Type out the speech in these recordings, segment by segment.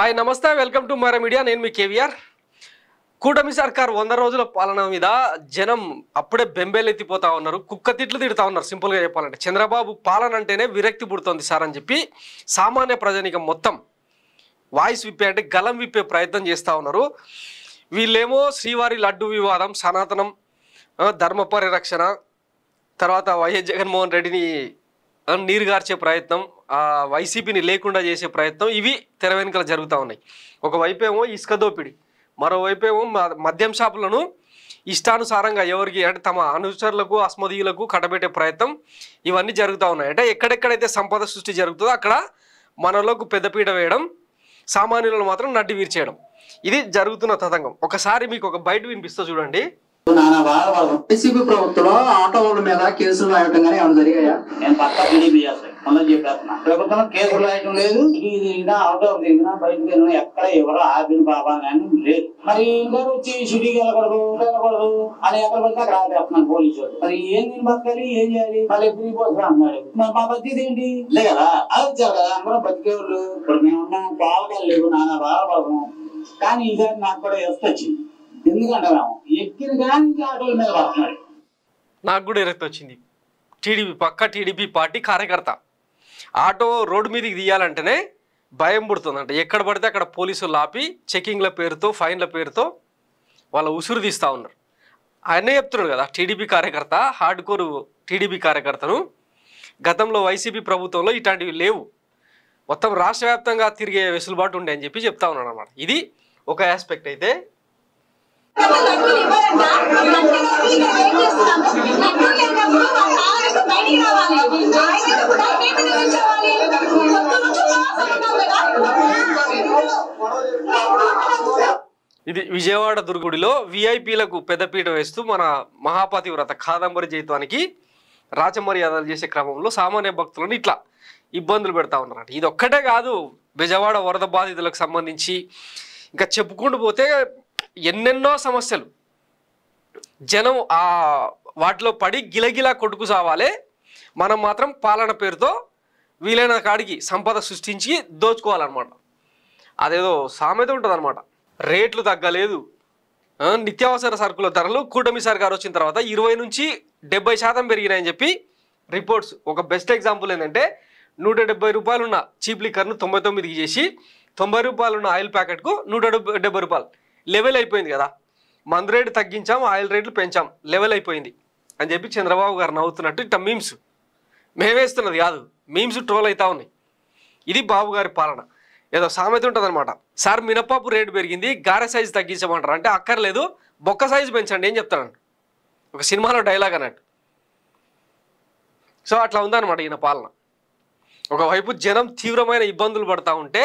Hi నమస్తే welcome to Mara media నేను మీ కేవీఆర్ కూటమి సర్కార్ 100 రోజుల పాలన మీద జనం అప్పుడే బెంబేలెత్తిపోతా ఉన్నారు కుక్క తిట్లు తిడతా ఉన్నారు సింపుల్ గా చెప్పాలంటే చంద్రబాబు పాలన అంటేనే విరక్తి పుడుతోంది సార్ అని చెప్పి సామాన్య ప్రజానికం మొత్తం వాయిస్ విప్పే అంటే గలం విప్పే ప్రయత్నం చేస్తూ ఉన్నారు వీళ్ళేమో శ్రీవారి లడ్డు వివాదం సనాతనం ధర్మ పరిరక్షణ తర్వాత వైఎస్ జగన్మోహన్ రెడ్డిని నీరుగార్చే ప్రయత్నం వైసీపీని లేకుండా చేసే ప్రయత్నం ఇవి తెర వెనుకలు జరుగుతూ ఉన్నాయి ఒకవైపేమో ఇసుక దోపిడి మరోవైపేమో మద్యం షాపులను ఇష్టానుసారంగా ఎవరికి అంటే తమ అనుచరులకు అస్మదీయులకు కట్టబెట్టే ప్రయత్నం ఇవన్నీ జరుగుతూ ఉన్నాయి అంటే ఎక్కడెక్కడైతే సంపద సృష్టి జరుగుతుందో అక్కడ మనలోకి పెద్దపీట వేయడం సామాన్యులను మాత్రం నడ్డి వీర్చేయడం ఇది జరుగుతున్న తతంగం ఒకసారి మీకు ఒక బయట వినిపిస్తూ చూడండి వైసీపీ ప్రభుత్వంలో ఆటోల మీద కేసులు రాయటం కానీ ఏమైనా జరిగాయా? నేను పక్కా టీడీపీ చేస్తాను మొన్న చెప్పేస్తున్నా ప్రభుత్వం కేసులు రాయటం లేదు తిరిగినా ఆటో తిరిగినా బయటకు వెళ్ళినా ఎక్కడ ఎవరో ఆపిన బాబా అని లేదు మరి ఇందరూ వచ్చి సిటీకి వెళ్ళకూడదు అని ఎక్కడ పడితే అక్కడ ఆపేస్తున్నాను పోలీసు మరి ఏం నేను బతకాలి ఏం చేయాలి మళ్ళీ ఎప్పుడు పోతున్నా అన్నాడు మరి మా బతిది ఏంటి లే కదా అది వచ్చారు కదా అందరూ బతికేవాళ్ళు ఇప్పుడు మేమున్నాం పాలకాలు లేవు నానా బాధపడము కానీ ఈసారి నాకు కూడా ఎస్ట్ వచ్చింది ఎందుకంటే ఎక్కిన కానీ ఆటోల మీద పడుతున్నాడు నాకు కూడా ఎరక్తి వచ్చింది పక్క టీడీపీ పార్టీ కార్యకర్త ఆటో రోడ్డు మీదకి తీయాలంటేనే భయం పుడుతుందంట ఎక్కడ పడితే అక్కడ పోలీసులు ఆపి చెకింగ్ల పేరుతో ఫైన్ల పేరుతో వాళ్ళ ఉసురు తీస్తూ ఉన్నారు ఆయనే చెప్తున్నాడు కదా టీడీపీ కార్యకర్త హార్డ్ కోర్ టీడీపీ కార్యకర్తను గతంలో వైసీపీ ప్రభుత్వంలో ఇట్లాంటివి లేవు మొత్తం రాష్ట్ర వ్యాప్తంగా తిరిగే వెసులుబాటు ఉండే అని చెప్పి చెప్తా ఉన్నాడు అనమాట ఇది ఒక ఆస్పెక్ట్ అయితే ఇది విజయవాడ దుర్గుడిలో విఐపీలకు పెద్దపీట వేస్తూ మన మహాపతివ్రత కాదంబరి జైత్వానికి రాచమర్యాదలు చేసే క్రమంలో సామాన్య భక్తులను ఇట్లా ఇబ్బందులు పెడతా ఉన్నారంట ఇది ఒక్కటే కాదు విజయవాడ వరద బాధితులకు సంబంధించి ఇంకా చెప్పుకుంటూ పోతే ఎన్నెన్నో సమస్యలు జనం వాటిలో పడి గిలగిలా కొట్టుకు సావాలే మనం మాత్రం పాలన పేరుతో వీలైన కాడికి సంపద సృష్టించి దోచుకోవాలన్నమాట అదేదో సామెత ఉంటుంది అనమాట రేట్లు తగ్గలేదు నిత్యావసర సరుకుల ధరలు కూటమి సర్కారు వచ్చిన తర్వాత 20 నుంచి 70% పెరిగినాయని చెప్పి రిపోర్ట్స్ ఒక బెస్ట్ ఎగ్జాంపుల్ ఏంటంటే 170 రూపాయలు ఉన్న చీప్ లిక్కర్ను 99కి చేసి 90 రూపాయలు ఉన్న ఆయిల్ ప్యాకెట్కు 170 రూపాయలు లెవెల్ అయిపోయింది కదా మందు రేటు తగ్గించాం ఆయిల్ రేట్లు పెంచాం లెవెల్ అయిపోయింది అని చెప్పి చంద్రబాబు గారు నవ్వుతున్నట్టు ఇట్లా మీమ్స్ మేమేస్తున్నది కాదు మీమ్స్ ట్రోల్ అవుతా ఉన్నాయి ఇది బాబు గారి పాలన ఏదో సామెత ఉంటుంది అనమాట సార్ మినపప్పు రేటు పెరిగింది గారె సైజు తగ్గించమంటారు అంటే అక్కర్లేదు బొక్క సైజు పెంచండి ఏం చెప్తాను ఒక సినిమాలో డైలాగ్ అన్నట్టు సో అట్లా ఉందన్నమాట ఈయన పాలన ఒకవైపు జనం తీవ్రమైన ఇబ్బందులు పడతా ఉంటే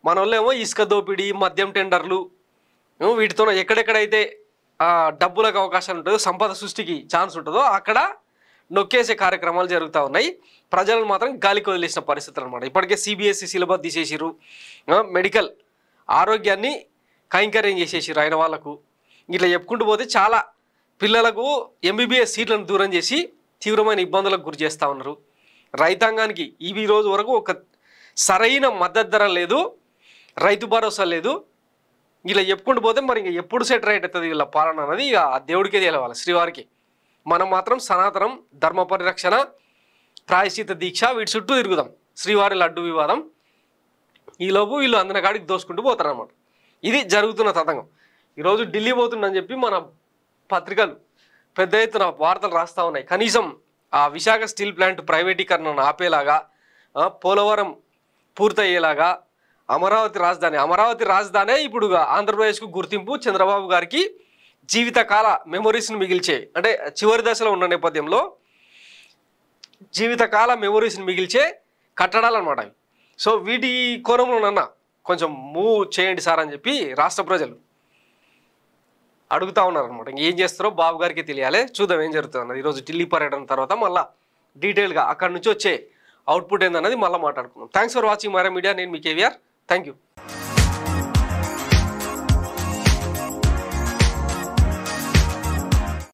మన వాళ్ళేమో ఇసుక దోపిడీ మద్యం టెండర్లు వీటితో ఎక్కడెక్కడైతే డబ్బులకు అవకాశం ఉంటుందో సంపద సృష్టికి ఛాన్స్ ఉంటుందో అక్కడ నొక్కేసే కార్యక్రమాలు జరుగుతూ ఉన్నాయి ప్రజలను మాత్రం గాలికి వదిలేసిన పరిస్థితులు అనమాట ఇప్పటికే సిబిఎస్ఈ సిలబస్ తీసేసిరు మెడికల్ ఆరోగ్యాన్ని కైంకర్యం చేసేసిరు అయిన వాళ్ళకు ఇట్లా చెప్పుకుంటూ పోతే చాలా పిల్లలకు ఎంబీబీఎస్ సీట్లను దూరం చేసి తీవ్రమైన ఇబ్బందులకు గురి చేస్తూ ఉన్నారు రైతాంగానికి ఈ రోజు వరకు ఒక సరైన మద్దతు ధర లేదు రైతు భరోసా లేదు ఇలా చెప్పుకుంటూ పోతే మరి ఇంకా ఎప్పుడు సెట్ రైట్ అవుతుంది వీళ్ళ పాలన అన్నది ఇక ఆ దేవుడికే తెలవాలి శ్రీవారికి మనం మాత్రం సనాతనం ధర్మ పరిరక్షణ ప్రాయశ్చిత దీక్ష వీటి చుట్టూ తిరుగుదాం శ్రీవారి లడ్డు వివాదం ఈలోపు వీళ్ళు అందిన కాడికి దోసుకుంటూ పోతారన్నమాట ఇది జరుగుతున్న తతంగం ఈరోజు ఢిల్లీ పోతుందని చెప్పి మన పత్రికలు పెద్ద ఎత్తున వార్తలు రాస్తూ ఉన్నాయి కనీసం ఆ విశాఖ స్టీల్ ప్లాంట్ ప్రైవేటీకరణను ఆపేలాగా పోలవరం పూర్తయ్యేలాగా అమరావతి రాజధానే ఇప్పుడు ఆంధ్రప్రదేశ్కు గుర్తింపు చంద్రబాబు గారికి జీవితకాల మెమొరీస్ని మిగిల్చే అంటే చివరి దశలో ఉన్న నేపథ్యంలో జీవితకాల మెమొరీస్ని మిగిల్చే కట్టడాలు అనమాట అవి సో వీటి కోణంలోనన్నా కొంచెం మూవ్ చేయండి సార్ అని చెప్పి రాష్ట్ర ప్రజలు అడుగుతూ ఉన్నారనమాట ఏం చేస్తారో బాబు గారికి తెలియాలి చూద్దాం ఏం జరుగుతుంది అన్నది ఈరోజు ఢిల్లీ పర్యటన తర్వాత మళ్ళీ డీటెయిల్గా అక్కడి నుంచి వచ్చే అవుట్పుట్ ఏందన్నది మళ్ళీ మాట్లాడుకుందాం thanks for watching Mara media నేను మీ కేవీఆర్ థ్యాంక్ యూ